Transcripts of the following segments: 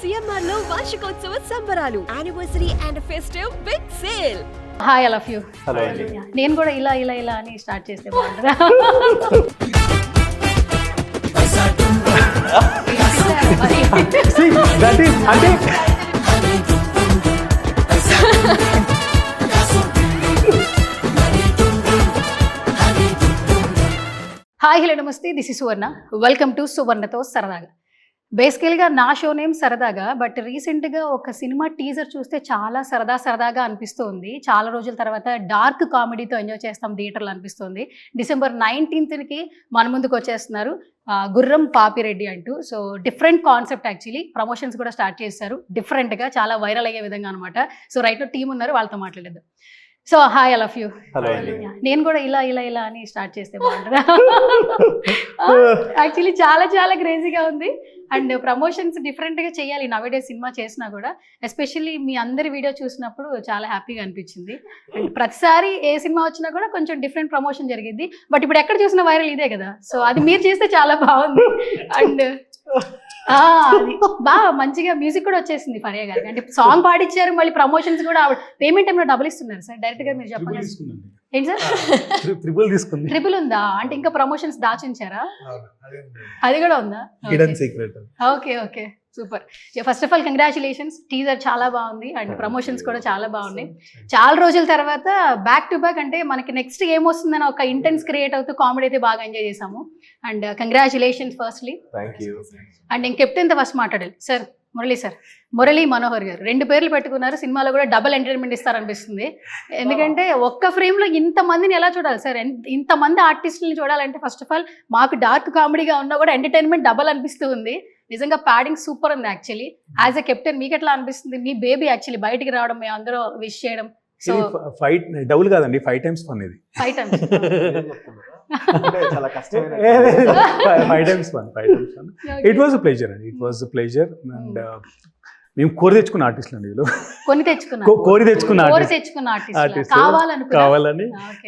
CMR లో వార్షికోత్సవ సంబరాలు anniversary and festive big sale. Hi I love you. Hello అండి. నేను కూడా ఇలా ఇలా ఇలా అని స్టార్ట్ చేస్తే బాగుంటుందా? అంటే హాయ్ హలో నమస్తే, this is Suvarna. Welcome to సువర్ణతో సరదాగా. బేసికల్గా నా షో నేమ్ సరదాగా, బట్ రీసెంట్గా ఒక సినిమా టీజర్ చూస్తే చాలా సరదాగా అనిపిస్తుంది. చాలా రోజుల తర్వాత డార్క్ కామెడీతో ఎంజాయ్ చేస్తాం థియేటర్లో అనిపిస్తుంది. December 19th మన ముందుకు వచ్చేస్తున్నారు గుర్రం పాపిరెడ్డి అంటూ. So different concept, actually promotions కూడా స్టార్ట్ చేశారు డిఫరెంట్గా, చాలా వైరల్ అయ్యే విధంగా అనమాట. సో రైట్లో టీం ఉన్నారు, వాళ్ళతో మాట్లాడేద్దాం. So hi I love you. Hello అండి. నేను కూడా ఇలా ఇలా ఇలా అని స్టార్ట్ చేస్తే బాగుంటుందా? యాక్చువల్లీ చాలా క్రేజీగా ఉంది. అండ్ ప్రమోషన్స్ డిఫరెంట్గా చేయాలి నవేడే సినిమా చేసినా కూడా. ఎస్పెషల్లీ మీ అందరి వీడియో చూసినప్పుడు చాలా హ్యాపీగా అనిపించింది. అండ్ ప్రతిసారి ఏ సినిమా వచ్చినా కూడా కొంచెం డిఫరెంట్ ప్రమోషన్ జరిగింది. బట్ ఇప్పుడు ఎక్కడ చూసిన వైరల్ ఇదే కదా. సో అది మీరు చేస్తే చాలా బాగుంది. అండ్ అది బాగా మంచిగా మ్యూజిక్ కూడా వచ్చేసింది ఫరియా గారికి. అంటే సాంగ్ పాడిచ్చారు, మళ్ళీ ప్రమోషన్స్ కూడా. పేమెంట్ టైంలో డబుల్ ఇస్తున్నారు సార్, డైరెక్ట్ గా మీరు చెప్పండి. ఏంటి సార్? ట్రిపుల్ ఉందా? అంటే ఇంకా ప్రమోషన్స్ దాచించారా? అది కూడా ఉందా? Okay super. First of all congratulations, teaser చాలా బాగుంది అండ్ ప్రమోషన్స్ కూడా చాలా బాగున్నాయి. చాలా రోజుల తర్వాత బ్యాక్ టు బ్యాక్, అంటే మనకి నెక్స్ట్ ఏమొస్తుందని ఒక ఇంటెన్స్ క్రియేట్ అవుతూ కామెడీ అయితే బాగా ఎంజాయ్ చేసాము. And congratulations firstly. అండ్ ఇంక కెప్టెన్తో ఫస్ట్ మాట్లాడాలి సార్, మురళీ మనోహర్ గారు. 2 పేర్లు పెట్టుకున్నారు, సినిమాలో కూడా డబుల్ ఎంటర్టైన్మెంట్ ఇస్తారనిపిస్తుంది. ఎందుకంటే ఒక్క ఫ్రేమ్లో ఇంతమందిని ఎలా చూడాలి సార్? ఇంతమంది ఆర్టిస్టులను చూడాలంటే ఫస్ట్ ఆఫ్ ఆల్ మాకు డార్క్ కామెడీగా ఉన్నా కూడా ఎంటర్టైన్మెంట్ డబల్ అనిపిస్తూ ఉంది. నిజంగా ప్యాడింగ్ సూపర్ ఉంది. యాక్చువల్లీ యాజ్ ఎ కెప్టెన్ మీకు ఎట్లా అనిపిస్తుంది? మీ బేబీ యాక్చువల్లీ బయటికి రావడం, మేము అందరూ విష్ చేయడం. సో ఫైట్ డబుల్ కాదండి, 5 times ఫన్ ఇది. 5 times చాలా కష్టమైన 5 times fun. It was a pleasure అండి, it was a pleasure. And మేము కోరి తెచ్చుకున్న ఆర్టిస్టులు అండి వీళ్ళు. కోరి తెచ్చుకున్న కావాలని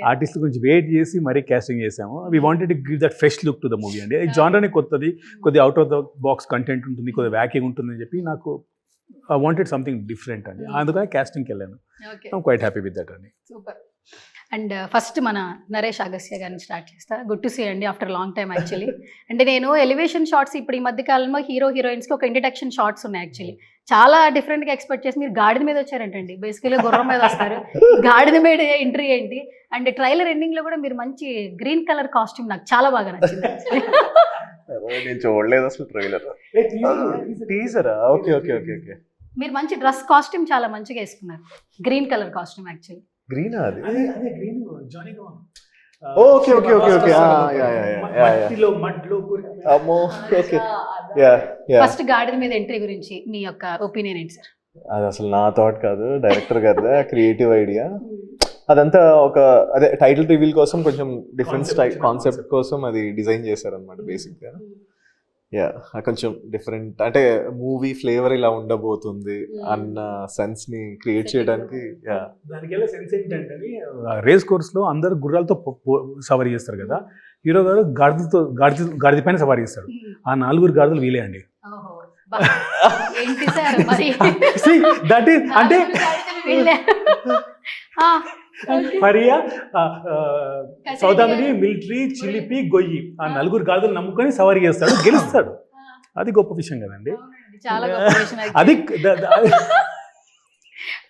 ఆర్టిస్టుల గురించి వెయిట్ చేసి మరీ కాస్టింగ్ చేసాము. We wanted to give that fresh look to the movie అండి. ఈ జానర్ని కొత్తది, కొద్దిగా out of the box content ఉంటుంది, కొద్దిగా వ్యాకింగ్ ఉంటుందని చెప్పి నాకు ఐ వాంటెడ్ సంథింగ్ డిఫరెంట్ అండి. అందుకని కాస్టింగ్కి వెళ్ళాను. I'm quite happy with that అండి. సూపర్. అండ్ ఫస్ట్ మన నరేష్ అగస్త్య గారిని స్టార్ట్ చేస్తా. గుడ్ టు సీ అండి ఆఫ్టర్ లాంగ్ టైమ్ యాక్చువల్లీ. అంటే నేను ఎలివేషన్ షార్ట్స్ ఇప్పుడు ఈ మధ్య కాలంలో హీరోయిన్స్కి ఒక ఇంట్రడక్షన్ షార్ట్స్ ఉన్నాయి. యాక్చువల్లీ చాలా డిఫరెంట్గా ఎక్స్పెక్ట్ చేసి మీరు గాడిద మీద వచ్చారంటండి. బేసికల్గా గుర్రం మీద వస్తారు, గాడిద మీద ఎంట్రీ ఏంటి? అండ్ ట్రైలర్ ఎండింగ్లో కూడా మీరు మంచి గ్రీన్ కలర్ కాస్ట్యూమ్ నాకు చాలా బాగా నచ్చింది. నేను చూడలేదు అసలు ట్రైలర్. టీజరా? ఓకే. మీరు మంచి డ్రెస్ కాస్ట్యూమ్ చాలా మంచిగా వేసుకున్నారు, green colour costume actually. Green అది? గ్రీన్ జానీ గాన్. ఓకే. అమ్మో, ఓకే. ఫస్ట్ గాడిద మీద ఎంట్రీ గురించి మీ యొక్క ఒపీనియన్ ఏంటి సార్? అది అసలు నా థాట్ కాదు, డైరెక్టర్ గారిదే క్రియేటివ్ ఐడియా. అదంతా ఒక అదే టైటిల్ రివీల్ కోసం కొంచెం డిఫరెంట్ స్టైల్ కాన్సెప్ట్ కోసం అది డిజైన్ చేశారనమాట బేసిక్ గా. కొంచెం డిఫరెంట్, అంటే మూవీ ఫ్లేవర్ ఇలా ఉండబోతుంది అన్న సెన్స్ ని క్రియేట్ చేయడానికి. దానికి సెన్స్ ఏంటంటే రేస్ కోర్స్ లో అందరు గుర్రాలతో సవారీ చేస్తారు కదా, హీరో గారు గాడిద పైన సవారీ చేస్తారు. ఆ 4 గాడిదలు వీలే అండి. దట్ ఈస్ అంటే ఫరియా, సౌదామిని, మిలిటరీ, చిలిపి, గొయ్యి, ఆ 4 గాడిదలు నమ్ముకొని సవారీ చేస్తాడు, గెలుస్తాడు. అది గొప్ప విషయం కదండి. అది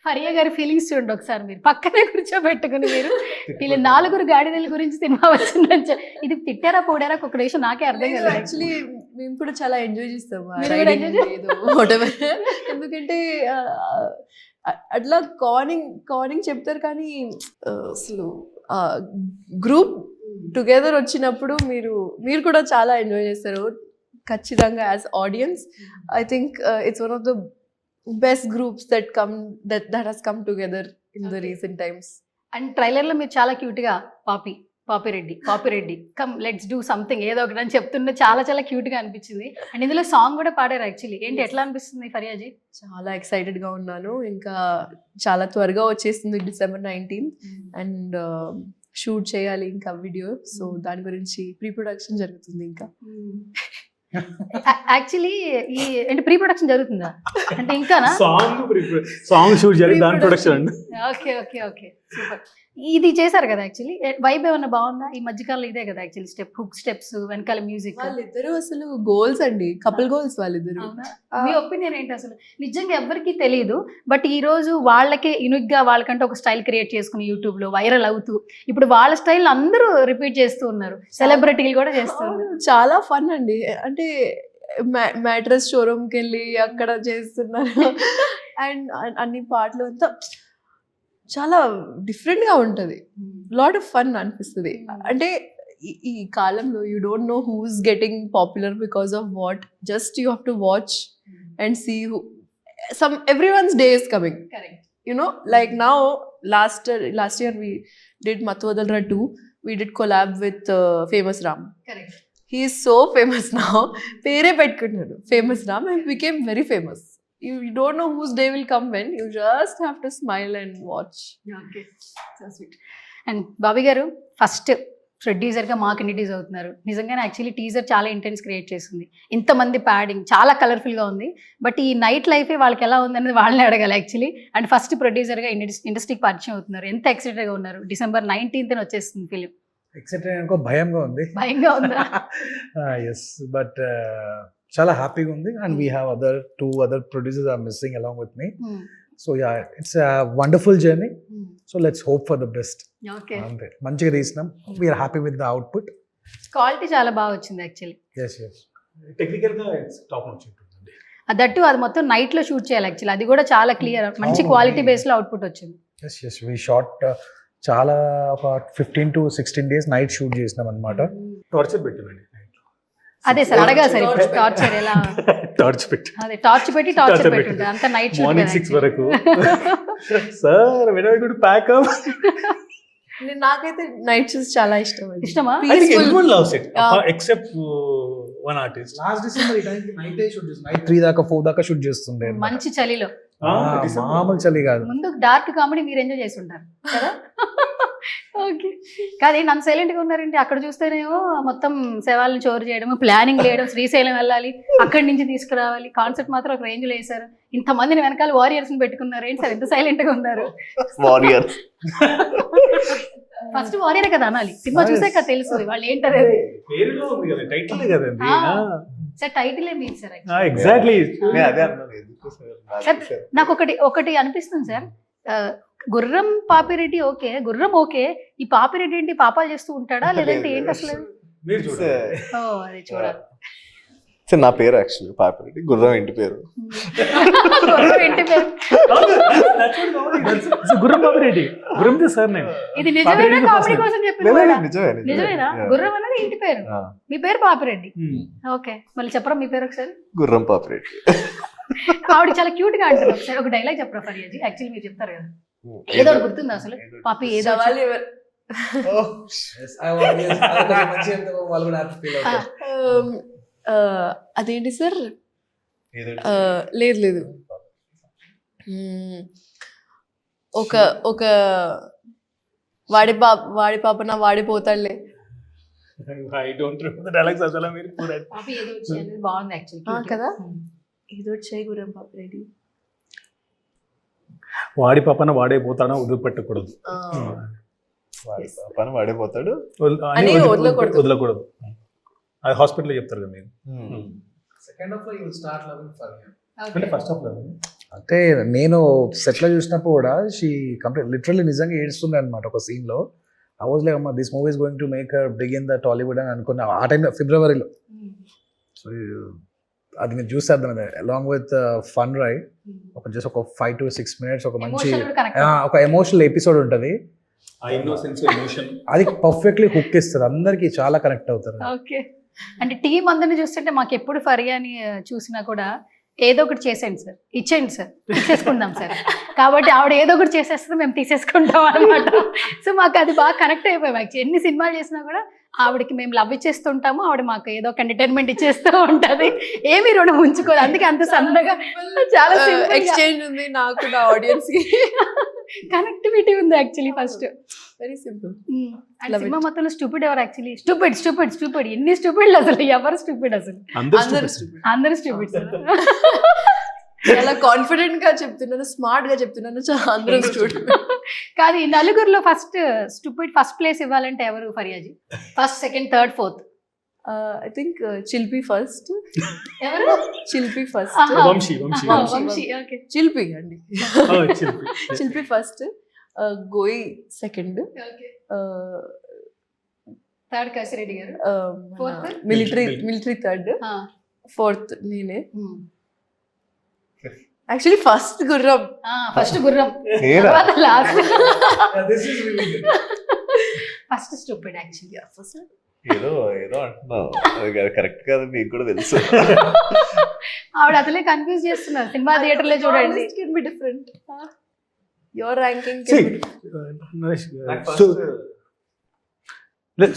ఫరియా గారి ఫీలింగ్స్ చూడండి ఒకసారి, మీరు పక్కనే కూర్చోబెట్టుకుని మీరు వీళ్ళు 4 గాడిదల గురించి సినిమా వచ్చిందని ఇది తిట్టారా పోడారా ఒక విషయం నాకే అర్థం కాదు. యాక్చువల్లీ మేము కూడా చాలా ఎంజాయ్ చేస్తాము, ఎందుకంటే అట్లా కానింగ్ చెప్తారు కానీ అసలు గ్రూప్ టుగెదర్ వచ్చినప్పుడు మీరు కూడా చాలా ఎంజాయ్ చేస్తారు ఖచ్చితంగా. As audience I think it's one of the best groups that has come together in the recent times. And ట్రైలర్లో మీరు చాలా క్యూట్గా Papireddy come let's do something ఏదో ఒకటి అని చెప్తుంటే చాలా క్యూట్గా అనిపించింది. అండ్ ఇందులో సాంగ్ కూడా పాడారు యాక్చువల్లీ. ఏంటి, ఎట్లా అనిపిస్తుంది ఫరియాజీ? చాలా ఎక్సైటెడ్గా ఉన్నాను. ఇంకా చాలా త్వరగా వచ్చేస్తుంది December 19th అండ్ షూట్ చేయాలి ఇంకా వీడియో. సో దాని గురించి ప్రీ ప్రొడక్షన్ జరుగుతుంది ఇంకా. యాక్చువల్లీ ఈ అంటే ప్రీ ప్రొడక్షన్ జరుగుతుందా అంటే ఇంకానా? సాంగ్ షూట్ జరిగి దాని ప్రొడక్షన్ అండి. Okay okay okay super. ఇది చేశారు కదా యాక్చువల్లీ, వైబ్ ఏమన్నా బాగుందా? ఈ మధ్యకాలంలో ఇదే కదా యాక్చువల్లీ స్టెప్ హుక్ స్టెప్స్ వెనకాల మ్యూజిక్. వాళ్ళిద్దరు అసలు గోల్స్ అండి, కపుల్ గోల్స్ వాళ్ళిద్దరు. అవునా? మీ ఒపీనియన్ ఏంటి అసలు? నిజంగా ఎవరికి తెలియదు, బట్ ఈ రోజు వాళ్ళకే యూనిక్ గా వాళ్ళకంటే ఒక స్టైల్ క్రియేట్ చేసుకుని యూట్యూబ్ లో వైరల్ అవుతూ ఇప్పుడు వాళ్ళ స్టైల్ అందరూ రిపీట్ చేస్తూ ఉన్నారు, సెలబ్రిటీలు కూడా చేస్తూ ఉన్నారు. చాలా ఫన్ అండి. అంటే మ్యాట్రస్ షోరూమ్కి వెళ్ళి అక్కడ చేస్తున్నారు అండ్ అన్ని పాటలు అంతా చాలా డిఫరెంట్గా ఉంటుంది. లాట్ ఆఫ్ ఫన్ అనిపిస్తుంది. అంటే ఈ కాలంలో you don't know who's getting popular because of what, just you have to watch and see who everyone's day is coming. Correct. You know, like now, last year we did Mattu Vadalra 2. We did collab with Famous Ram. Correct. He is so famous now. Pere pettukunnadu Famous Ram and became very famous. You don't know whose day will come when. You just have to smile and watch. Okay so sweet. And Bobby గారు first ప్రొడ్యూసర్గా మాకు introduce అవుతున్నారు. నిజంగానే actually teaser చాలా intense create చేసింది, ఇంతమంది padding చాలా కలర్ఫుల్గా ఉంది. బట్ ఈ నైట్ లైఫే వాళ్ళకి ఎలా ఉంది అనేది వాళ్ళని అడగాలి యాక్చువల్లీ. అండ్ ఫస్ట్ ప్రొడ్యూసర్గా ఇండస్ట్రీకి పరిచయం అవుతున్నారు, ఎంత ఎక్సైటెడ్గా ఉన్నారు? December 19th వచ్చేస్తుంది ఫిలిం. ఎక్సైటెడ్ అనుకో, భయంగా ఉంది. భయంగా ఉందా? ఎస్, బట్ చాలా హ్యాపీగా ఉంది. And we have two other producers are missing along with me. So yeah, it's a wonderful journey. So let's hope for the best. Okay, అంతే, మంచిగా తీసినాం. We are happy with the output. Quality చాలా బాగా వచ్చింది actually. Yes. Technical గా top notch ఉంటుందండి. That అది మొత్తం నైట్ లో షూట్ చేయాలి యాక్చువల్లీ, అది కూడా చాలా క్లియర్, మంచి క్వాలిటీ బేస్ లో అవుట్పుట్ వచ్చింది. Yes, we shot చాలా ఒక 15 to 16 days నైట్ షూట్ చేసినాం అనమాట. టార్చర్ పెట్టినండి. అదే సార్ అడగా సార్, ఇప్పుడు టార్చర్ ఎలా? టార్చ్ పెట్టి అదే టార్చ్ పెట్టి టార్చర్ పెట్టుంటారు అంత నైట్ షూట్ మార్నింగ్ 6 వరకు. Sir when are we going to pack up? నాకైతే నైట్ షూస్ చాలా ఇష్టం. ఇష్టమా? I think everyone loves it except one artist. Last December ఈ టైంకి నైట్ షూట్ చేస్తాం. నైట్ 3 దాకా 4 దాకా షూట్ చేస్తుండే. మంచి చలిలో, మామూలు చలి కాదు. ముందు డార్క్ కామెడీ మీరు ఎంజాయ్ చేసి ఉంటారు కదా. ఓకే, కాదు నన్ను సైలెంట్గా ఉన్నారంటే అక్కడ చూస్తేనేమో మొత్తం శవాలను చోరు చేయడం, ప్లానింగ్ చేయడం, శ్రీశైలం వెళ్ళాలి, అక్కడి నుంచి తీసుకురావాలి, కాన్సెప్ట్ మాత్రం ఒక రేంజ్లో వేశారు. ఇంతమందిని వెనకాల వారియర్స్ని పెట్టుకున్నారు, ఏంటి సార్ ఎంత సైలెంట్గా ఉన్నారు? వారియర్స్ ఫస్ట్ వారియర్ కదా అనాలి, సినిమా చూసే కదా తెలుసు వాళ్ళు ఏంటనేది. పేరులో ఉంది కదా, టైటిల్ కదండి. సార్ టైటిల్ ఏ మీరు సార్ ఎగ్జాక్ట్లీ. అదే అన్నాను. సార్ నాకు ఒకటి అనిపిస్తుంది సార్, గుర్రం పాపిరెడ్డి ఓకే, గుర్రం ఓకే, ఈ పాపిరెడ్డి ఏంటి పాపాలు చేస్తూ ఉంటాడా లేదంటే ఏంటి అసలు? మీరు చూడండి. ఓ అది చూడాలి. సార్ నా పేరు యాక్చువల్లీ పాపిరెడ్డి, గుర్రం ఇంటి పేరు. గుర్రం ఇంటి పేరు. గుర్రం బాబిరెడ్డి, గుర్రం సార్ నేమ్. ఇది నిజమేనా కామెడీ కోసం చెప్పిన? నిజమేనా? గుర్రం అనేది ఇంటి పేరు, మీ పేరు పాపిరెడ్డి. ఓకే, మళ్ళీ చెప్పరా మీ పేరు ఒకసారి? గుర్రం పాపిరెడ్డి. ఆవిడ చాలా క్యూట్ గా అంటారు. ఒకసారి ఒక డైలాగ్ చెప్పరా ఫర్యాజీ? యాక్చువల్లీ మీరు చెప్తారు కదా, ఏదో ఒకటి గుర్తుందా అసలు? పాపి ఏదో అదేంటి సార్? లేదు ఒక వాడి పాపన వాడిపోతాడులే. I don't remember the dialogues అసలు. మీరు పాపి ఏదో వచ్చి అనేది బాగుంది యాక్చువల్లీ కదా. ఏదో వచ్చాయి గుర్రం పాపిరెడ్డి. వాడి పాపన వాడే పోతాడో వదిలిపెట్టకూడదు, పని వాడిపోతాడు అని వదలకూడదు. అది హాస్పిటల్లో చెప్తారు కదా మీరు. సెకండ్ హాఫ్ లో యు విల్ స్టార్ట్ లవింగ్ ఫర్యాన్. అంటే ఫస్ట్ హాఫ్ లో అంటే నేను సెట్లో చూసినప్పుడు కూడా షీ కంప్లీట్ లిటరల్లీ నిజంగా ఏడుస్తుంది అనమాట ఒక సీన్ లో. ఐ వాజ్ లైక్ అమ్మా this movie is going to make her big in the Tollywood అని అనుకున్నా ఆ టైంలో, ఫిబ్రవరిలో. సో అది నేను చూసేద్దాం అలాంగ్ విత్ ఫన్ రైడ్. ఒక జస్ట్ ఒక 5 to 6 minutes ఒక మంచి ఒక ఎమోషనల్ ఎపిసోడ్ ఉంటుంది. అది పర్ఫెక్ట్లీ హుక్ ఇస్తుంది, అందరికి చాలా కనెక్ట్ అవుతారు. ఓకే, అంటే టీం అందరిని చూస్తుంటే మాకు ఎప్పుడు ఫర్యాని చూసినా కూడా ఏదో ఒకటి చేసేయండి సార్, ఇచ్చేయండి సార్, ఇచ్చేసుకుందాం సార్. కాబట్టి ఆవిడ ఏదో ఒకటి చేసేస్తే మేము తీసేసుకుంటాం అనమాట. సో మాకు అది బాగా కనెక్ట్ అయిపోయాం. యాక్చువల్లీ ఎన్ని సినిమాలు చేసినా కూడా ఆవిడకి మేము లవ్ ఇచ్చేస్తుంటాము, ఆవిడ మాకు ఏదో ఒక ఎంటర్టైన్మెంట్ ఇచ్చేస్తూ ఉంటుంది, ఏమి రుణం ఉంచుకోదు. అందుకే అంత సన్నగా చాలా ఎక్స్చేంజ్ ఉంది నాకు నా ఆడియన్స్ కి. కనెక్టివిటీ ఉంది actually first. Very simple. And Love cinema మొత్తంలో స్టూపిడ్ ఎవరు యాక్చువల్లీ? స్టూపిడ్ ఎన్ని స్టూపిడ్ అసలు, ఎవరు స్టూపిడ్ అసలు? అందరూ అందరూ స్టూపిడ్. చాలా కాన్ఫిడెంట్ గా చెప్తున్నాను, స్మార్ట్ గా చెప్తున్నాను, అందరూ స్టూడెంట్. కాదు, ఈ నలుగురిలో స్టూపిడ్ ఫస్ట్ ప్లేస్ ఇవ్వాలంటే ఎవరు ఫరియాజీ? First, second, third, fourth I think Chilpi first. ఎవరు? చిల్పి ఫస్ట్. వంశీ వంశీ. ఓకే. చిల్పి అండి. చిల్పి. చిల్పి ఫస్ట్, గోయి సెకండ్, ఓకే. థర్డ్ కాసిరెడ్డి గారు. Fourth? మిలిటరీ థర్డ్, ఫోర్త్ నేనే. Actually first Gurram. First Gurram, నేనా? తర్వాత లాస్ట్. First stupid actually. ఏదో ఏదో అంటున్నావు, అది కరెక్ట్ కాదు, నీకు కూడా తెలుసు. ఆవిడ అసలే కన్ఫ్యూజ్ చేస్తున్నారు. సినిమా థియేటర్ లో చూడండి. Can be different. Your ranking See, Naresh,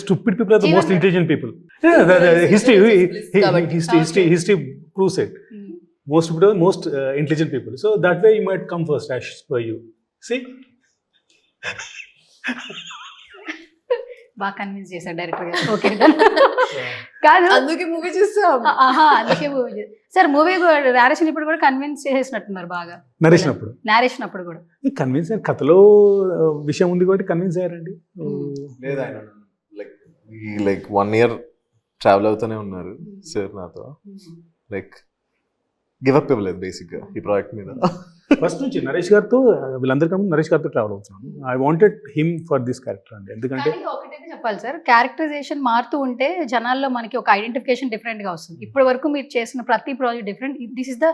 stupid people are the most intelligent people. Yeah, the history proves it. Most people are most intelligent people. So that way you might come first as per you. See? బాగా convince చేశారు director గారు. Okay. కాదు, అందుకే movie చూస్తాం. అందుకే movie. Sir movie narration ఇప్పుడు కూడా convince చేసేసినట్టున్నారు బాగా. నేరేషన్ అప్పుడు కూడా కన్విన్స్ అయ్యారు, కథలో విషయం ఉంది కాబట్టి కన్విన్స్ అయ్యారండి. లేదు, ఆయన లైక్ 1 year ట్రావెల్ అవుతూనే ఉన్నారు సార్ నాతో. లైక్ గివ్ అప్ ఇవ్వలేదు బేసిక్ గా ఈ ప్రాజెక్ట్ మీద. ఫస్ట్ నుంచి నరేష్ గారితో, వీళ్ళందరికీ నరేష్ గారితో ట్రావెల్ అవుతున్నాను. I wanted him for this character అండి. ఎందుకంటే ఒకటైతే చెప్పాలి సార్, క్యారెక్టరైజేషన్ మారుతూ ఉంటే జనాల్లో మనకి ఒక ఐడెంటిఫికేషన్ డిఫరెంట్ గా వస్తుంది. ఇప్పటి వరకు మీరు చేసిన ప్రతి project different, this is the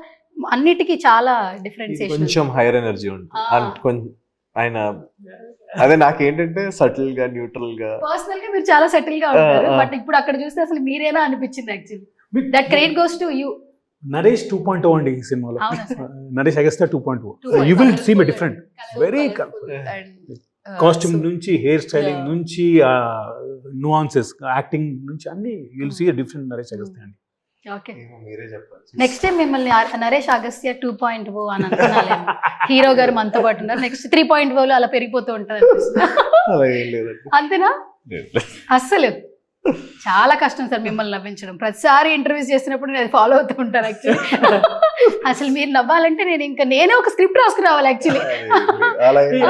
అన్నిటికీ చాలా డిఫరెన్సియేషన్. కొంచెం హైయర్ ఎనర్జీ ఉంటుంది అండ్ కొంచెం ఆయన అదే నాకేంటంటే సటిల్ గా న్యూట్రల్ గా. పర్సనల్ గా మీరు చాలా సెటిల్ గా ఉంటారు, బట్ ఇప్పుడు అక్కడ చూస్తే అసలు మీరేనా అనిపించింది actually. That credit goes to you. Naresh 2.0 అండి ఈ సినిమాలో. అవునా sir? Naresh Agastya 2.0. You will see my different, very costume నుంచి, హెయిర్ స్టైలింగ్ నుంచి, నువాన్సెస్, యాక్టింగ్ నుంచి అన్ని you will see a different Naresh Agastya అండి. ఓకే. మీరే చెప్పాలి. నెక్స్ట్ టైం మిమ్మల్ని నరేష్ అగస్త్య 2.0 అని అనుకున్నాలేమో. హీరో గారు మనతో పాటు ఉన్నారు, నెక్స్ట్ 3.0 లో అలా పెరిగిపోతూ ఉంటుంది అనిపిస్తుంది. అలా ఏం లేదండి. అంతేనా? అస్సలు చాలా కష్టం సార్ మిమ్మల్ని నవ్వించడం. ప్రతిసారి ఇంటర్వ్యూస్ చేసినప్పుడు నేను అది ఫాలో అవుతూ ఉంటాను యాక్చువల్లీ. అసలు మీరు నవ్వాలంటే నేనే ఒక స్క్రిప్ట్ రాసుకుని రావాలి యాక్చువల్లీ.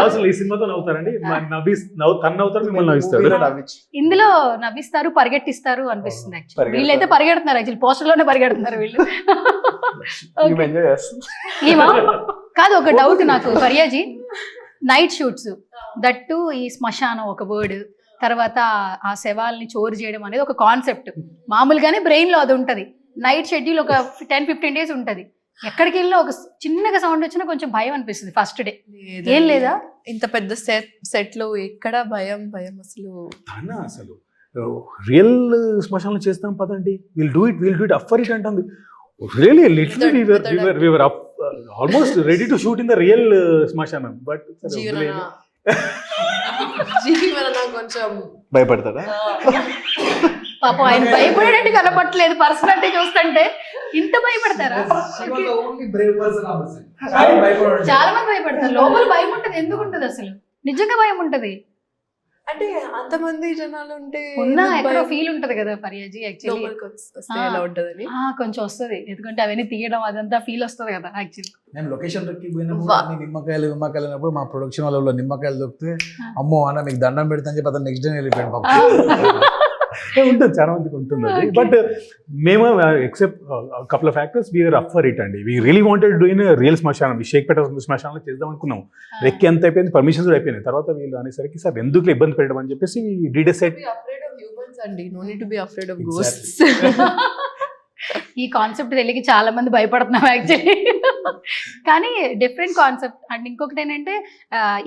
అసలు ఈ సినిమాతో నవ్వుతారండి, తను నవ్వుతారు, మిమ్మల్ని నవ్విస్తాడు. ఇందులో నవ్విస్తారు, పరిగెట్టిస్తారు అనిపిస్తుంది యాక్చువల్లీ. వీళ్ళైతే పరిగెడుతున్నారు యాక్చువల్లీ, పోస్టర్ లోనే పరిగెడుతున్నారు వీళ్ళు. ఏమా కాదు, ఒక డౌట్ నాకు ఫరియాజీ. నైట్ షూట్స్, దట్టు ఈ శ్మశానం ఒక వర్డ్, తర్వాత ఆ శవాల్ని చోరు చేయడం అనేది ఒక కాన్సెప్ట్. మామూలుగానే బ్రెయిన్ లో అది ఉంటది. నైట్ షెడ్యూల్ ఒక 10-15 days ఉంటది. ఎక్కడికి వెళ్ళినా ఒక చిన్నగా సౌండ్ వచ్చినా కొంచెం భయం అనిపిస్తుంది ఫస్ట్ డే. ఏం లేదా? ఇంత పెద్ద సెట్ లో ఎక్కడ భయం అసలు రియల్ శ్మశానం చేస్తాం పదండి, will do it after it అంటుంది. Really literally we were up, almost ready to shoot in the real శ్మశానం, బట్ కొంచెం భయపడతాడా? పాపం ఆయన భయపడేటట్టు కనపట్లేదు పర్సనాలిటీ చూస్తుంటే. ఇంత భయపడతారా? చాలా మంది భయపడతారు. లోపల భయం ఉంటది. ఎందుకు ఉంటది అసలు? నిజంగా భయం ఉంటది. అంటే అంతమంది జనాలు ఉంటే ఉన్నా ఎక్కడో ఫీల్ ఉంటది కదా ఫరియాజీ యాక్చువల్లీ. ఉంటదని కొంచెం వస్తుంది, ఎందుకంటే అవన్నీ తీయడం అదంతా ఫీల్ వస్తుంది కదా యాక్చువల్లీ. నేను లొకేషన్ కి పోయినప్పుడు నిమ్మకాయలు అయినప్పుడు మా ప్రొడక్షన్ వాళ్ళ నిమ్మకాయలు దొరికితే అమ్మో అన్న మీకు దండం పెడతా చెప్పి అతను నెక్స్ట్ డే వెళ్ళిపోయాడు పాపం. ఉంటుంది, చాలా మందికి ఉంటుంది అది. బట్ మేము except couple of actors we are up for it అండి. We really wanted do in real శ్మశానం. షేక్పేట శ్మశానంలో చేద్దాం అనుకున్నాం. రెక్కి ఎంత అయిపోయింది, పర్మిషన్స్ కూడా అయిపోయినాయి. తర్వాత వీళ్ళు అనేసరికి సార్ ఎందుకు ఇబ్బంది పెట్టడం అని చెప్పేసి డిసైడ్. ఈ కాన్సెప్ట్ తెలియక చాలా మంది భయపడుతున్నాం యాక్చువల్లీ. కానీ డిఫరెంట్ కాన్సెప్ట్. అండ్ ఇంకొకటి ఏంటంటే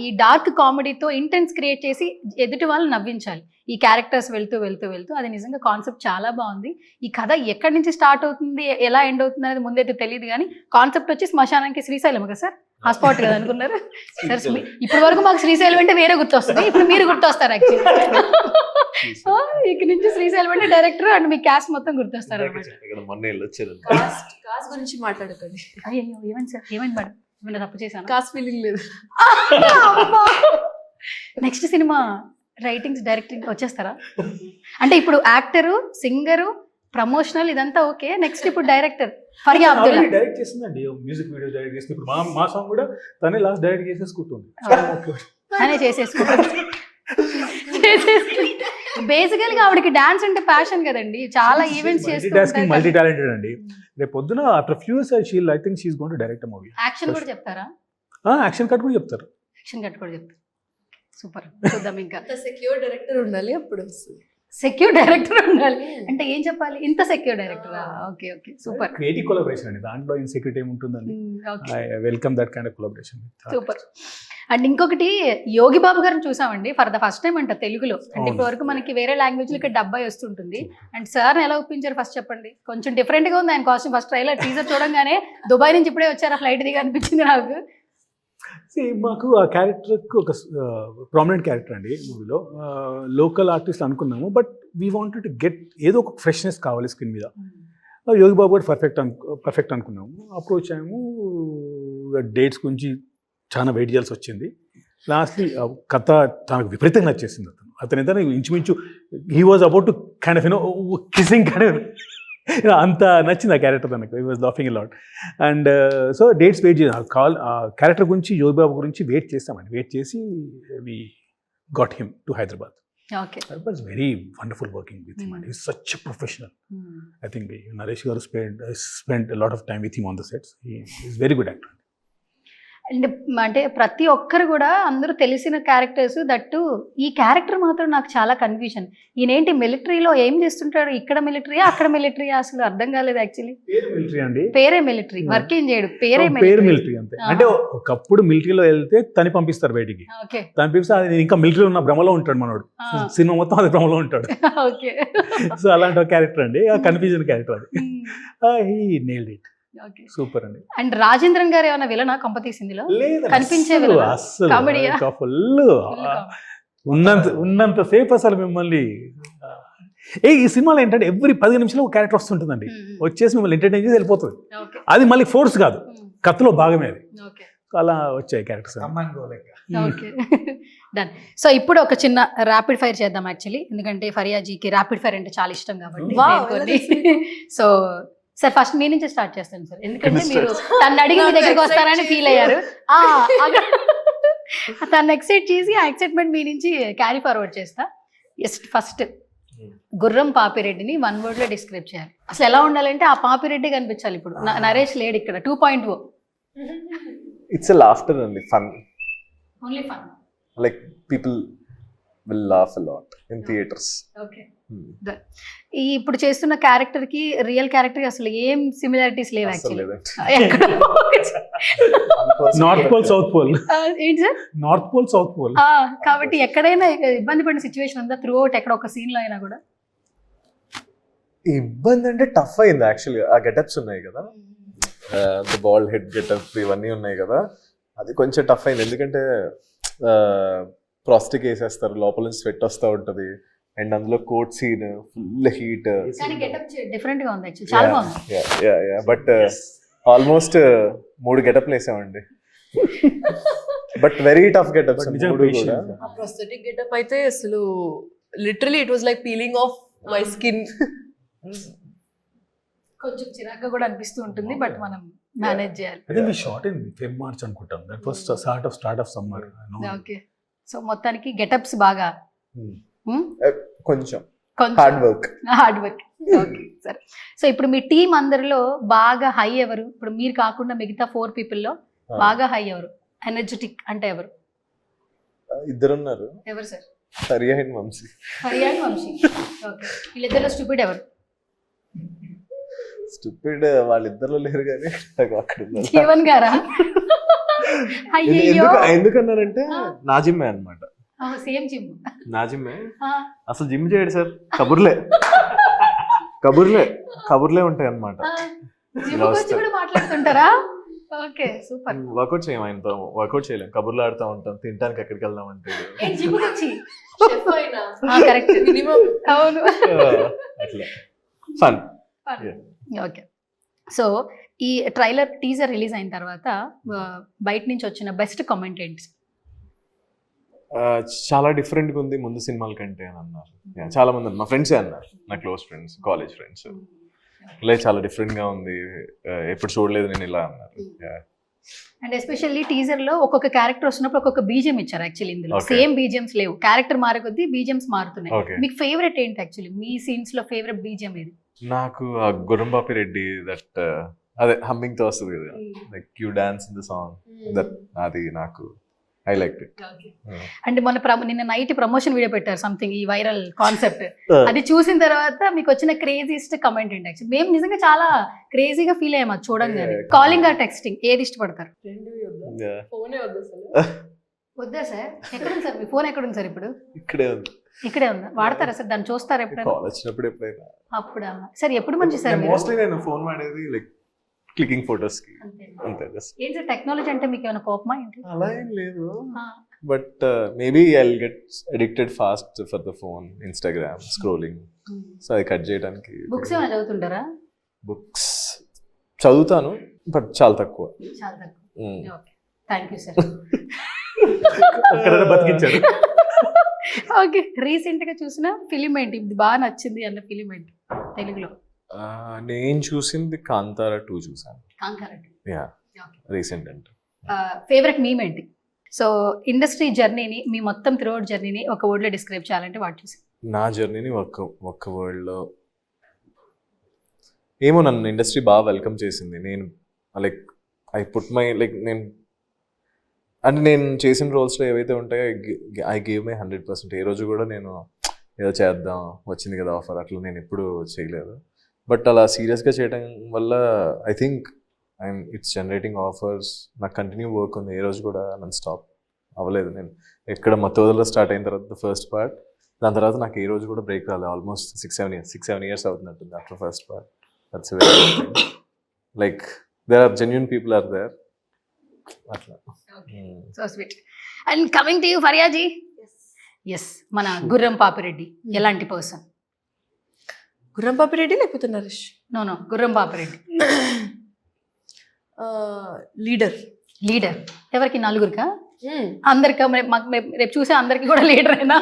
ఈ డార్క్ కామెడీతో ఇంటెన్స్ క్రియేట్ చేసి ఎదుటి వాళ్ళు నవ్వించాలి. ఈ క్యారెక్టర్స్ వెళ్తూ వెళ్తూ వెళ్తూ అది నిజంగా కాన్సెప్ట్ చాలా బాగుంది. ఈ కథ ఎక్కడి నుంచి స్టార్ట్ అవుతుంది, ఎలా ఎండ్ అవుతుంది అనేది ముందైతే తెలియదు, కానీ కాన్సెప్ట్ వచ్చి శ్మశానానికి శ్రీశైలం కదా సార్, ఆ స్పాట్ కదా అనుకున్నారు సార్. ఇప్పటి వరకు మాకు శ్రీశైలం అంటే వేరే గుర్తొస్తుంది, ఇప్పుడు మీరు గుర్తొస్తారు యాక్చువల్లీ. ఇక్కడ నుంచి శ్రీశైలం అంటే డైరెక్టర్ అండ్ మీ క్యాస్ట్ మొత్తం గుర్తొస్తారు అనమాట. కాస్ట్ గురించి మాట్లాడకండి. అయ్యో ఏమని సార్, ఏమైంది మేడం? ఏమైనా తప్పు చేశాను. కాస్ట్ ఫీలింగ్ లేదు. నెక్స్ట్ సినిమా రైటింగ్స్ డైరెక్టింగ్ వచ్చేస్తారా? అంటే ఇప్పుడు యాక్టరు, సింగరు, ప్రమోషనల్ ఇదంతా ఓకే, నెక్స్ట్ ఇప్పుడు డైరెక్టర్ ఫరియా అబ్దుల్లా డైరెక్ట్ చేస్తుందండి, మ్యూజిక్ వీడియో డైరెక్ట్ చేస్తుంది. ఇప్పుడు మా సాంగ్ కూడా తనే లాస్ట్ డైరెక్ట్ చేసేసుకుంటుంది. అనే చేసేసుకుంటారు. బేసికల్గా ఆవిడకి డాన్స్ అంటే ప్యాషన్ కదండి, చాలా ఈవెంట్స్ చేస్తూ మల్టీ టాలెంటెడ్ అండి. రేపు పొద్దున after few years she'll I think she is going to direct a movie. Action కూడా చెప్తారా? యాక్షన్ కట్ కూడా చెప్తారు. యాక్షన్ కట్ కూడా చెప్తారు. సూపర్, చూద్దాం. ఇంకా సెక్యూర్ డైరెక్టర్ ఉండాలి, అప్పుడు వస్తుంది. సెక్యూర్ డైరెక్టర్ ఉండాలి అంటే ఏం చెప్పాలి? ఇంత సెక్యూర్ డైరెక్టరా? Okay okay, super. Creative collaboration అండి, దాంట్లో ఇన్సెక్యూరిటీ ఏముంటుందండి. I welcome that kind of collaboration. Super. And ఇంకొకటి, యోగి బాబు గారిని చూసామండి ఫర్ ద ఫస్ట్ టైం అంట తెలుగులో. అంటే ఇప్పటి వరకు మనకి వేరే లాంగ్వేజ్ లో ఇక్కడ డబ్బై వస్తుంటుంది. అండ్ సార్ ఎలా ఒప్పించారు ఫస్ట్ చెప్పండి? కొంచెం డిఫరెంట్ గా ఉంది ఆయన కాస్ట్యూమ్. ఫస్ట్ ట్రైలర్ టీజర్ చూడంగానే దుబాయ్ నుంచి ఇప్పుడే వచ్చారా ఫ్లైట్ దిగా అనిపించింది నాకు. మాకు ఆ క్యారెక్టర్కి ఒక ప్రామినెంట్ క్యారెక్టర్ అండి మూవీలో. లోకల్ ఆర్టిస్ట్ అనుకున్నాము, but we wanted to get ఏదో ఒక ఫ్రెష్నెస్ కావాలి స్క్రీన్ మీద. యోగి బాబు గారు పర్ఫెక్ట్ అనుకున్నాము. అప్రోచ్ అయ్యాము, డేట్స్ గురించి చాలా వెయిట్ చేయాల్సి వచ్చింది. లాస్ట్లీ కథ తనకు విపరీతంగా నచ్చేసింది. అతను ఏదైనా ఇంచుమించు he was about to kind of kissing kind of అంత నచ్చింది ఆ క్యారెక్టర్ తనకు. He was laughing a lot. And so dates wait చేసాం. క్యారెక్టర్ గురించి, యోగి బాబు గురించి వెయిట్ చేస్తామండి. వెయిట్ చేసి we got him to Hyderabad. Okay, It was very wonderful working with him, and he's such a professional. I think Naresh garu spent a lot of time with him on the sets. He's very good actor. And అంటే ప్రతి ఒక్కరు కూడా అందరూ తెలిసిన characters, that ఈ character మాత్రం నాకు చాలా కన్ఫ్యూజన్. ఈయనేంటి మిలిటరీలో ఏం చేస్తుంటాడు? ఇక్కడ మిలిటరీయా అక్కడ మిలిటరీయా? అసలు అర్థం కాలేదు యాక్చువల్లీ. పేరు మిలిటరీ అండి, పేరే మిలిటరీ, వర్క్ ఏం చేయడు, పేరే పేరు మిలిటరీ అంతే. అంటే ఒకప్పుడు మిలిటరీలో వెళ్తే తని పంపిస్తారు బయటికి. ఓకే, పంపిస్తే అది ఇంకా మిలిటరీలో ఉన్న భ్రమలో ఉంటాడు మనోడు. సినిమా మొత్తం అది భ్రమలో ఉంటాడు. ఓకే. సో అలాంటి ఒక క్యారెక్టర్ అండి, ఆ కన్ఫ్యూజన్ క్యారెక్టర్ అది. He nailed it. సూపర్ అండి. అండ్ రాజేంద్రన్ గారు ఏమైనా విలనా కంపతీస్ ఇందులో? కనిపించే కామెడీయా? ఉన్నంత సేపు అసలు మిమ్మల్ని ఈ సినిమాలో ఏంటంటే ఎవ్రీ 10 నిమిషాలు ఒక క్యారెక్టర్ వస్తుంటుందండి, వచ్చేసి మిమ్మల్ని ఎంటర్టైన్ చేసి వెళ్ళిపోతుంది. అది మళ్ళీ ఫోర్స్ కాదు, కథలో భాగమే అది. అలా వచ్చాయి క్యారెక్టర్స్. Okay, done. సో ఇప్పుడు ఒక చిన్న ర్యాపిడ్ ఫైర్ చేద్దాం యాక్చువల్లీ, ఎందుకంటే ఫరియాజీకి ర్యాపిడ్ ఫైర్ అంటే చాలా ఇష్టం కాబట్టి. సో సార్ ఫస్ట్ మీ నుంచి స్టార్ట్ చేస్తాను సార్, ఎందుకంటే మీరు తను అడిగి మీ దగ్గరికి వస్తారని ఫీల్ అయ్యారు. తను ఎక్సైట్ చేసి ఆ ఎక్సైట్మెంట్ మీ నుంచి క్యారీ ఫార్వర్డ్ చేస్తా. ఫస్ట్ గుర్రం పాపిరెడ్డిని 1 word లో డిస్క్రైబ్ చేయాలి. అసలు ఎలా ఉండాలంటే ఆ పాపిరెడ్డి కనిపించాలి. ఇప్పుడు నరేష్ లేడు ఇక్కడ. 2.0. It's a laughter and fun. Only fun. Like people will laugh a lot in theaters. Okay. ఈ ఇప్పుడు చేస్తున్న క్యారెక్టర్ కి రియల్ క్యారెక్టర్ కి అసలు ఏం సిమిలారిటీస్ లేవు actually. North pole south pole. ఏంటి sir? North pole south pole. కాబట్టి ఎక్కడైనా ఇబ్బంది పడిన సిచ్యువేషన్ ఉందా త్రూ అవుట్? ఎక్కడ ఒక సీన్ లో అయినా కూడా ఇబ్బంది అంటే టఫ్ అయింది యాక్చువల్లీ. ఆ గెటప్స్ ఉన్నాయి కదా, బాల్డ్ హెడ్ గెటప్ ఇవన్నీ ఉన్నాయి కదా, అది కొంచెం టఫ్ అయింది. ఎందుకంటే ప్రాస్టిక్ వేసేస్తారు, లోపల నుంచి స్వెట్ వస్తూ ఉంటుంది, అండ్ అందులో court scene full heat. Different గా ఉంది యాక్చువల్లీ, చాలా బాగుంది. బట్ ఆల్మోస్ట్ 3 గెటప్లు వేసామండి. But very tough getups. ఆ ప్రొస్థెటిక్ గెటప్ అయితే అసలు literally it was like peeling off my skin. కొంచెం చిరాగ్గా కూడా అనిపిస్తూ ఉంటుంది, బట్ మనం మేనేజ్ చేయాలి. I think we shot in Feb March అనుకుంటాం. That was the start of summer. Okay. So మొత్తానికి గెటప్స్ బాగా కొంచెం హార్డ్ వర్క్. ఓకే సరే. సో ఇప్పుడు మీ టీం అందరిలో బాగా హై ఎవరు? ఇప్పుడు మీరు కాకుండా మిగతా 4 people లో బాగా హై ఎవరు? ఎనర్జెటిక్ అంటే ఎవరు? ఇద్దరున్నారు. ఎవరు sir? Faria and Vamshi. Faria and Vamshi. Okay. వీళ్ళిద్దరు స్టూపిడ్ ఎవరు? స్టూపిడ్ వాళ్ళిద్దరు లేరు కానీ అక్కడ జీవన్ గారా? అయ్యో, ఎందుకన్నానంటే నా జిమ్మే అనమాట. Same gym. నా జిమ్మే. అసలు జిమ్ చేయడు సార్, కబుర్లే ఉంటాయి అనమాట. మాట్లాడుతుంటారా? Okay super. వర్కౌట్ చేయం, ఆయనతో వర్కౌట్ చేయలేం, కబుర్లు ఆడుతూ ఉంటాం, తినడానికి ఎక్కడికి వెళ్దాం అంటే అవును అట్లా ఫన్. ఓకే. సో ఈ ట్రైలర్ టీజర్ రిలీజ్ అయిన తర్వాత బయట నుంచి వచ్చిన బెస్ట్ కామెంట్ ఏంటి? చాలా డిఫరెంట్గా ఉంది ముందు సినిమాల కంటే అని అన్నారు. Yeah, చాలా మంది మా ఫ్రెండ్సే అన్నారు, నా క్లోజ్ ఫ్రెండ్స్, కాలేజ్ ఫ్రెండ్స్. ఇలా చాలా డిఫరెంట్గా ఉంది, ఎప్పుడు చూడలేదు నేను ఇలా అన్నారు. Yeah. అండ్ ఎస్పెషల్లీ టీజర్ లో ఒక్కొక్క క్యారెక్టర్ వస్తున్నప్పుడు ఒక్కొక్క బీజియం ఇచ్చారు యాక్చువల్లీ. ఇందులో Okay. సేమ్ బీజియమ్స్ లేవు, క్యారెక్టర్ మారే కొద్దీ బీజియమ్స్ మారుతున్నాయి. Okay. మీకు ఫేవరెట్ ఏంటి యాక్చువల్లీ? మీ సీన్స్ లో ఫేవరెట్ బీజియం ఏది? నాకు ఆ గుర్రంపాపి రెడ్డి దట్ అదే హమ్మింగ్ తో వస్తుంది కదా, like you dance in the song, that అది నాకు ఐ లైక్ ఇట్. అంటే నిన్న నైట్ ప్రమోషన్ వీడియో పెట్టారు సంథింగ్, ఈ వైరల్ కాన్సెప్ట్. అది చూసిన తర్వాత మీకు వచ్చిన క్రేజీస్ట్ కమెంట్ ఏంటి? యాక్చువల్లీ మేము నిజంగా చాలా క్రేజీగా ఫీల్ అయ్యాం అది చూడంగానే. కాలింగ్ ఆర్ టెక్స్టింగ్ ఏది ఇష్టపడతారు? ఫోనే వద్దు అసలు. వద్దా సార్? ఎక్కడుంది సార్ మీ ఫోన్? ఎక్కడుంది సార్ ఇప్పుడు? ఇక్కడే ఉంది, ఇక్కడే ఉందా? వాడతారా సార్ దాన్ని? చూస్తారా ఎప్పుడైనా? కాల్ వచ్చినప్పుడు ఎప్పుడైనా. అప్పుడా సార్? ఎప్పుడు మంచి సార్ మీరు? మోస్ట్లీ నేను ఫోన్ వాడేది లైక్ క్లికింగ్ ఫోటోస్ కి అంతే. ఏం సార్ టెక్నాలజీ అంటే మీకు ఏమైనా కోపమా ఏంటి? అలా ఏం లేదు, but maybe I will get addicted fast for the phone, Instagram scrolling. So అది కట్ చేయడానికి. బుక్స్ ఏమైనా చదువుతుంటారా? బుక్స్ చదువుతాను, బట్ చాలా తక్కువ. చాలా తక్కువ. Okay, thank you sir. అక్కడ బతికించారు. ఓకే, రీసెంట్ గా చూసిన ఫిలిం ఏంటి? ఇది బాగా నచ్చింది అన్న ఫిలిం ఏంటి తెలుగులో? నేను చూసింది కాంతారా 2 చూసాను. కాంతారా 2. యా, రీసెంట్ అంటే. ఫేవరెట్ మీమ్ ఏంటి? సో ఇండస్ట్రీ జర్నీని, మీ మొత్తం త్రూఅవుట్ జర్నీని ఒక వర్డ్ లో డిస్క్రైబ్ చేయాలంటే వాట్ చూసి? నా జర్నీని ఒక్క వర్డ్లో ఏమో, నన్ను ఇండస్ట్రీ బాగా వెల్కమ్ చేసింది. నేను like I put my like నేను చేసిన రోల్స్లో ఏవైతే ఉంటాయో ఐ గేవ్ మై 100%. ఏ రోజు కూడా నేను ఏదో చేద్దాం వచ్చింది కదా ఆఫర్ అట్లా నేను ఎప్పుడు చేయలేదు. బట్ అలా సీరియస్గా చేయడం వల్ల I think it's generating offers. నాకు కంటిన్యూ వర్క్ ఉంది, ఏ రోజు కూడా నన్ను స్టాప్ అవ్వలేదు. నేను ఎక్కడ మత్తోదలో స్టార్ట్ అయిన తర్వాత ఫస్ట్ పార్ట్, దాని తర్వాత నాకు ఏ రోజు కూడా బ్రేక్ రాలేదు. ఆల్మోస్ట్ 6-7 years అవుతున్నట్టుంది after first part. That's very like there are genuine people are there అట్లా. So sweet. And coming to you ఫర్యాజీ. ఎస్, మన గుర్రం పాపిరెడ్డి ఎలాంటి పర్సన్? గుర్రం పాపిరెడ్డి లేకపోతే నరేష్? నో గుర్రం పాపిరెడ్డి. లీడర్. లీడర్ ఎవరికి? నలుగురికా? అందరికా? రేపు చూసే అందరికి కూడా లీడర్ అయినా?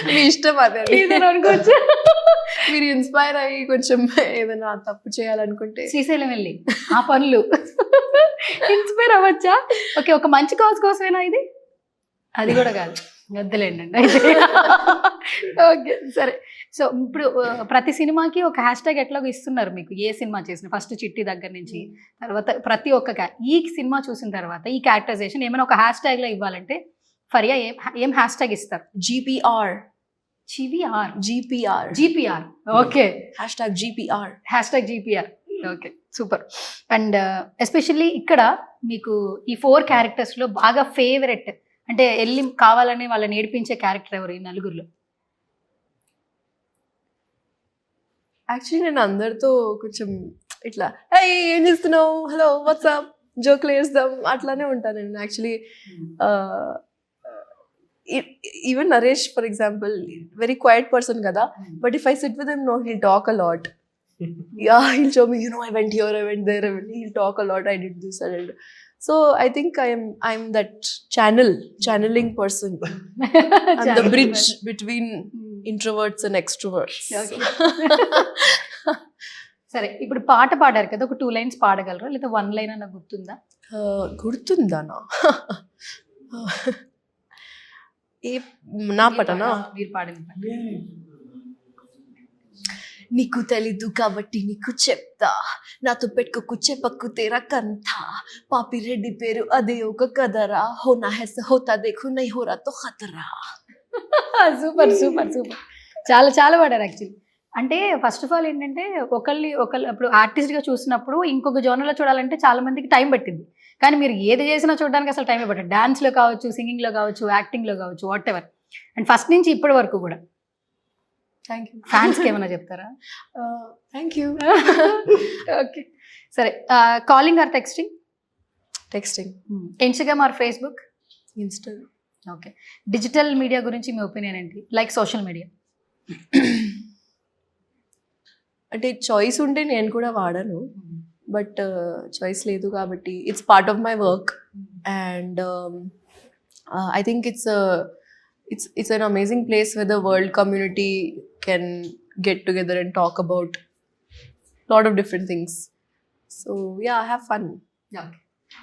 మీ ఇష్టం అదే అనుకోవచ్చు. మీరు ఇన్స్పైర్ అయ్యి కొంచెం ఏదైనా తప్పు చేయాలనుకుంటే శ్రీశైలం వెళ్ళి ఆ పనులు ఇన్స్పైర్ అవ్వచ్చా? ఓకే, ఒక మంచి కాజ్ కోసమేనా ఇది? అది కూడా కాదు, వద్దులేండి. ఓకే సరే. సో ఇప్పుడు ప్రతి సినిమాకి ఒక హ్యాష్ ట్యాగ్ ఎట్లాగో ఇస్తున్నారు మీకు, ఏ సినిమా చేసిన ఫస్ట్ చిట్టి దగ్గర నుంచి తర్వాత ప్రతి ఒక్క ఈ సినిమా చూసిన తర్వాత ఈ క్యారెక్టరైజేషన్ ఏమైనా ఒక హ్యాష్ ట్యాగ్ లో ఇవ్వాలంటే ఫరియా ఏం హ్యాష్ ట్యాగ్ ఇస్తారు? GPR. GPR. Okay, hash tag GPR. Okay, super. And especially ఇక్కడ మీకు ఈ 4 క్యారెక్టర్స్ లో బాగా ఫేవరెట్ అంటే వెళ్ళి కావాలని వాళ్ళని ఏడిపించే క్యారెక్టర్ ఎవరు ఈ నలుగురిలో? యాక్చువల్లీ నేను అందరితో కొంచెం ఇట్లా ఏం చేస్తున్నావు, హలో వాట్సాప్, జోక్లు వేస్తాం అట్లానే ఉంటాను నేను. Actually even Naresh for example very quiet person కదా, but if I sit with him, he'll talk a lot. Yeah, he'll show me, I went here, I went there, he'll talk a lot, I did this, I did. So I think I'm that channeling person. I'm the bridge between introverts and extroverts. సరే, ఇప్పుడు పాట పాడారు కదా, ఒక 2 lines పాడగలరా లేదా 1 line అన్న గుర్తుందా? గుర్తుందానా? నా పటనా? మీరు పాడింది. నీకు తెలీదు కాబట్టి నీకు చెప్తా, నాతో పెట్టుకు చెప్పకు తెరా కంథా, పాపిరెడ్డి పేరు అదే ఒక కదరా, హోనా హెస్ హోతా దేఖు నై హోరా తో ఖతరా. సూపర్ సూపర్ సూపర్, చాలా చాలా పాడారు యాక్చువల్లీ. అంటే ఫస్ట్ ఆఫ్ ఆల్ ఏంటంటే ఒకళ్ళు ఇప్పుడు ఆర్టిస్ట్గా చూసినప్పుడు ఇంకొక జోనర్లో చూడాలంటే చాలా మందికి టైం పట్టింది, కానీ మీరు ఏది చేసినా చూడడానికి అసలు టైం పట్టింది. డాన్స్లో కావచ్చు, సింగింగ్లో కావచ్చు, యాక్టింగ్లో కావచ్చు, వాట్ ఎవర్. అండ్ ఫస్ట్ నుంచి ఇప్పటి వరకు కూడా. Thank you. ఫ్యాన్స్కి ఏమైనా చెప్తారా? Thank you. ఓకే సరే, calling or texting? Texting. Instagram or Facebook? Instagram. Okay. Digital media గురించి మీ ఒపీనియన్ ఏంటి, లైక్ సోషల్ మీడియా? అంటే చాయిస్ ఉంటే నేను కూడా వాడను, బట్ చాయిస్ లేదు కాబట్టి it's part of my work. And I think it's an amazing place where the world community can get together and talk about lot of different things. So yeah, have fun.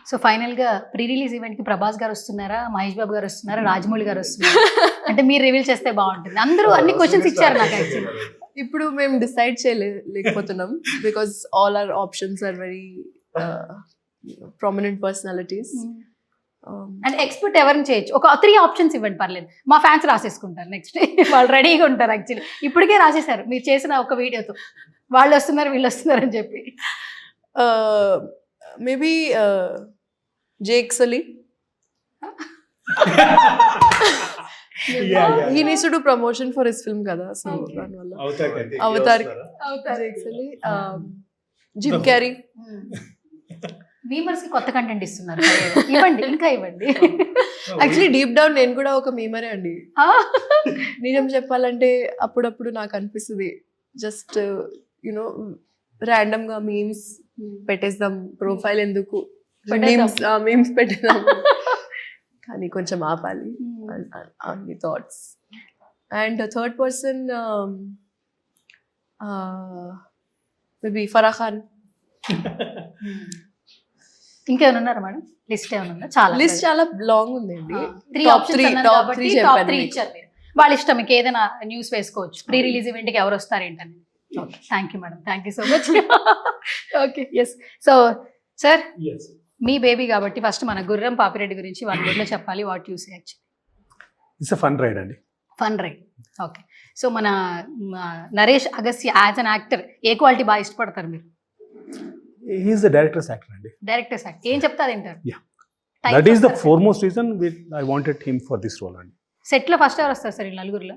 So final గా pre release event కి ప్రభాస్ గారు వస్తున్నారా, మహేష్ బాబు గారు వస్తున్నారా, రాజమౌళి గారు వస్తున్నారా? అంటే మీరు రివీల్ చేస్తే బాగుంటుంది. అందరూ అన్ని క్వశ్చన్స్ ఇచ్చారు నాకు యాక్చువల్లీ. ఇప్పుడు మేము డిసైడ్ చేయలేకపోతున్నాం because all our options are very prominent personalities. అంటే ఎక్స్పర్ట్ ఎవరిని చేయొచ్చు, ఒక 3 ఆప్షన్స్ ఇవ్వండి పర్లేదు, మా ఫ్యాన్స్ రాసేసుకుంటారు. నెక్స్ట్ వాళ్ళు రెడీగా ఉంటారు. యాక్చువల్లీ ఇప్పటికే రాసేసారు మీరు చేసిన ఒక వీడియోతో, వాళ్ళు వస్తున్నారు వీళ్ళు వస్తున్నారు అని చెప్పి. Maybe Jake Sully. He needs to do promotion for his film kada, so danvalla Avatar Jake Sully, Jim Carrey. Memers కి కొత్త కంటెంట్ ఇస్తున్నారు, ఇవ్వండి ఇంకా ఇవ్వండి. యాక్చువల్లీ డీప్ డౌన్ నేను కూడా ఒక మీమరే అండి. నిజం చెప్పాలంటే అప్పుడప్పుడు నాకు అనిపిస్తుంది జస్ట్ యునో ర్యాండమ్ గా మీమ్స్ పెట్టేద్దాం, ప్రొఫైల్ ఎందుకు మీమ్స్ పెట్టేద్దాం, కానీ కొంచెం ఆపాలి అన్ని thoughts. And third person maybe Farah Khan. ఇంకేమైనా ఉన్నారా మేడం? లిస్ట్ ఏమైనా ఉందా? చాలా లిస్ట్ చాలా లాంగ్ ఉందండి. టాప్ 3 ఇచ్చారు మీరు, వాళ్ళ ఇష్టం. మీకు ఏదైనా న్యూస్ వేసుకోవచ్చు, ప్రీ రిలీజ్ ఈవెంట్ కి ఎవరు వస్తారు ఏంటని. Okay, thank you madam, thank you so much. Okay, yes. So sir, మీ బేబీ కాబట్టి ఫస్ట్ మన గుర్రం పాపిరెడ్డి గురించి 1 word లో చెప్పాలి. What you say actually? It's a fun ride అండి. Fun ride. ఓకే. సో మన Naresh Agastya as an actor ఏ క్వాలిటీ బాగా ఇష్టపడతారు మీరు? హీఈస్ ద డైరెక్టర్స్ యాక్టర్ అండి. డైరెక్టర్స్ యాక్టర్ ఏం చెప్తా తింటారు? That is the foremost reason I wanted him for this role అండి. సెట్ లో ఫస్ట్ ఎవరు వస్తారు సార్ ఈ నలుగురిలో?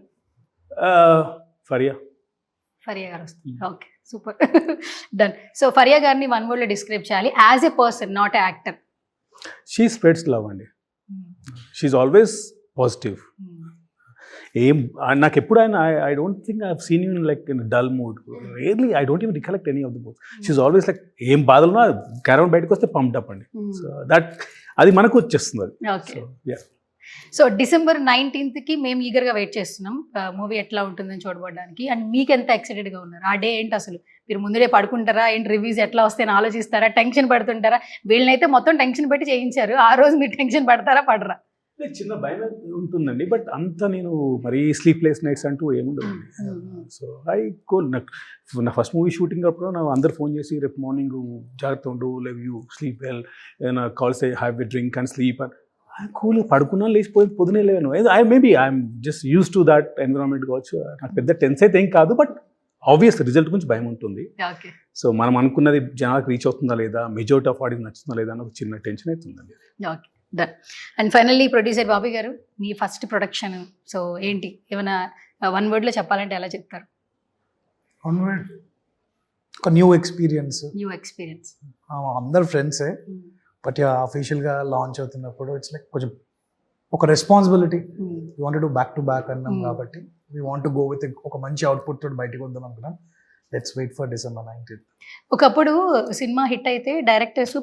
ఫరియా గారు వస్తారు. Okay, super, done. So Faria గారిని 1 word లో డిస్క్రైబ్ చేయాలి as a person, not a actor. She spreads love అండి. She's always positive. ఏం నాకు ఎప్పుడైనా I don't think I have seen you in like in dull mood. Really I don't even recollect any of the moods. She's always like ఏం బాధలున్నా caravan బయటకు వస్తే pumped up అండి. So that అది మనకు వచ్చేస్తుంది అది. ఓకే. సో December 19th కి మేము ఈగర్గా వెయిట్ చేస్తున్నాం మూవీ ఎట్లా ఉంటుందని చూడబడడానికి. అండ్ మీకు ఎంత ఎక్సైటెడ్గా ఉన్నారు? ఆ డే ఏంటి అసలు? మీరు ముందుడే పడుకుంటారా ఏంటి? రివ్యూస్ ఎట్లా వస్తాయని ఆలోచిస్తారా? టెన్షన్ పడుతుంటారా? వీళ్ళనైతే మొత్తం టెన్షన్ పెట్టి చేయించారు, ఆ రోజు మీరు టెన్షన్ పడతారా పడరా? చిన్న భయం ఉంటుందండి, బట్ అంత నేను మరీ స్లీప్లెస్ నైట్స్ అంటూ ఏముండదండి. సో ఐ గో నా ఫస్ట్ మూవీ షూటింగ్ అప్పుడు నాకు అందరు ఫోన్ చేసి రేపు మార్నింగ్ జాగ్రత్త ఉండు, లవ్ యూ, స్లీప్ వెల్, ఏదైనా calls have a drink and sleep అని. కూల్గా పడుకున్నా లేచిపోయి పొద్దునే లేను. I'm just use to that environment కావచ్చు. నాకు పెద్ద టెన్స్ అయితే ఏం కాదు, బట్ ఆబ్వియస్ రిజల్ట్ గురించి భయం ఉంటుంది. సో మనం అనుకున్నది జనాలకు రీచ్ అవుతుందా లేదా, మెజారిటీ ఆఫ్ ఆడియన్స్ నచ్చుతుందా లేదా అని ఒక చిన్న టెన్షన్ అవుతుందండి. Okay, done. And finally producer Bobby గారు, మీ ఫస్ట్ ప్రొడక్షన్, సో ఏంటి ఏమైనా 1 word లో చెప్పాలంటే ఎలా చెప్తారు? 1 word, ఒక న్యూ ఎక్స్పీరియన్స్. అందరు ఫ్రెండ్సే, బట్ అఫీషియల్గా లాంచ్ అవుతున్నప్పుడు ఇట్స్ లైక్ కొంచెం ఒక responsibility. We want to back to back అన్నాం కాబట్టి we want to go with ఒక మంచి అవుట్పుట్ తోటి బయటకు వద్దాం అనుకున్నాం. Let's wait for December 19th. ఒకప్పుడు సినిమా హిట్ అయితే డైరెక్టర్స్,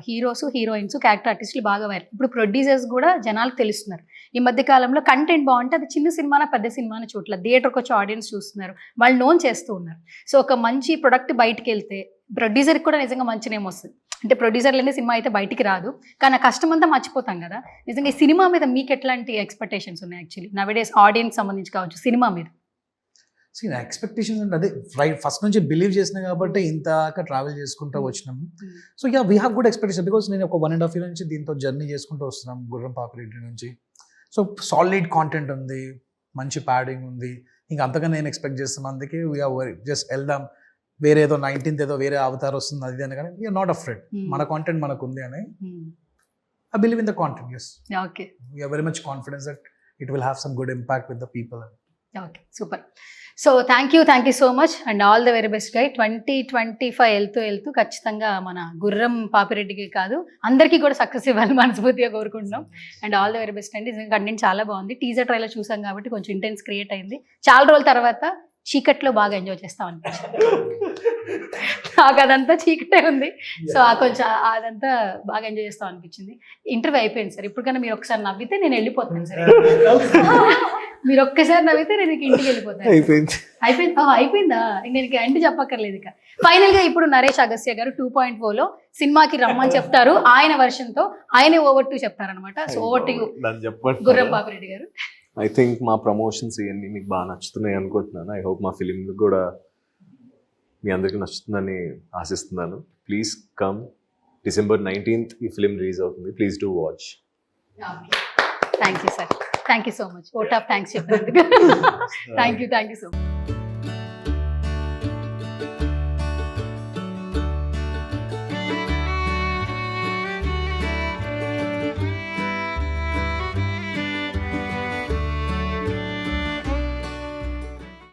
హీరోస్, హీరోయిన్స్, క్యారెక్టర్ ఆర్టిస్టులు బాగా వైరల్. ఇప్పుడు ప్రొడ్యూసర్స్ కూడా జనాలకు తెలుస్తున్నారు. ఈ మధ్య కాలంలో కంటెంట్ బాగుంటే అది చిన్న సినిమానా పెద్ద సినిమానా చూడలేదు, థియేటర్కి వచ్చి ఆడియన్స్ చూస్తున్నారు, వాళ్ళు నోన్ చేస్తూ ఉన్నారు. సో ఒక మంచి ప్రొడక్ట్ బయటకు వెళ్తే ప్రొడ్యూసర్కి కూడా నిజంగా మంచి నేమ్ వస్తుంది. అంటే ప్రొడ్యూసర్లనే సినిమా అయితే బయటికి రాదు, కానీ ఆ కష్టం అంతా మర్చిపోతాం కదా. నిజంగా ఈ సినిమా మీద మీకు ఎట్లాంటి ఎక్స్పెక్టేషన్స్ ఉన్నాయి యాక్చువల్లీ నవడేస్ ఆడియన్స్ సంబంధించి కావచ్చు సినిమా మీద? నా ఎక్స్పెక్టేషన్స్ అంటే అదే ఫస్ట్ నుంచి బిలీవ్ చేసిన కాబట్టి ఇంతగా ట్రావెల్ చేసుకుంటూ వచ్చినాము. So we have good expectation because నేను ఒక 1.5 year నుంచి దీంతో జర్నీ చేసుకుంటూ వస్తున్నాం గుర్రం పాపిరెడ్డి నుంచి. సో సాలిడ్ కాంటెంట్ ఉంది, మంచి ప్యాడింగ్ ఉంది, ఇంకా అంతగా నేను ఎక్స్పెక్ట్ చేస్తాను. అందుకే వీఆర్ జస్ట్ వెళ్దాం, వేరే ఏదో 19th ఏదో వేరే అవతార్ వస్తుంది అది అని, కానీ వీఆర్ నాట్ అఫ్రెడ్. మన కాంటెంట్ మనకు ఉంది అని I believe in the content. Yes, okay, we are very much confidence that it will have some good impact with the people. Okay, super. So thank you so much and all the very best guy. 2025 వెళ్తూ ఖచ్చితంగా మన గుర్రం పాపిరెడ్డికి కాదు అందరికీ కూడా success ఇవ్వాలి మనస్ఫూర్తిగా కోరుకుంటున్నాం. And all the very best అండి. కంటెంట్ చాలా బాగుంది, టీజర్ ట్రైలర్ చూసాం కాబట్టి కొంచెం ఇంటెన్స్ క్రియేట్ అయింది. చాలా రోజుల తర్వాత చీకట్లో బాగా ఎంజాయ్ చేస్తాం అనిపించింది. నాకు అదంతా చీకటే ఉంది. సో కొంచెం అదంతా బాగా ఎంజాయ్ చేస్తాం అనిపించింది. ఇంటర్వ్యూ అయిపోయింది సార్. ఇప్పుడు కన్నా మీరు ఒకసారి నవ్వితే నేను వెళ్ళిపోతాను సార్. మీరు ఒక్కసారి నవ్వితే నేను ఇంటికి వెళ్ళిపోతాను. అయిపోయిందా? నేను ఇక ఎండ్ చెప్పక్కర్లేదు. ఇక ఫైనల్ గా ఇప్పుడు నరేష్ అగస్త్య గారు 2.0లో సినిమాకి రమ్మని చెప్తారు. ఆయన వర్షన్ తో ఆయనే ఓవర్ టు చెప్తారనమాట. సో ఓవర్ టు గుర్రం పాపిరెడ్డి గారు. ఐ థింక్ మా ప్రమోషన్స్ ఇవన్నీ మీకు బాగా నచ్చుతున్నాయి అనుకుంటున్నాను. ఐ హోప్ మా ఫిలిం కూడా మీ అందరికీ నచ్చుతుందని ఆశిస్తున్నాను. Please come. December 19th ఈ ఫిలిం రిలీజ్ అవుతుంది. Please do watch. Thank you sir. Thank you so much. Vote of thanks చెప్పినందుకు. Thank you so much.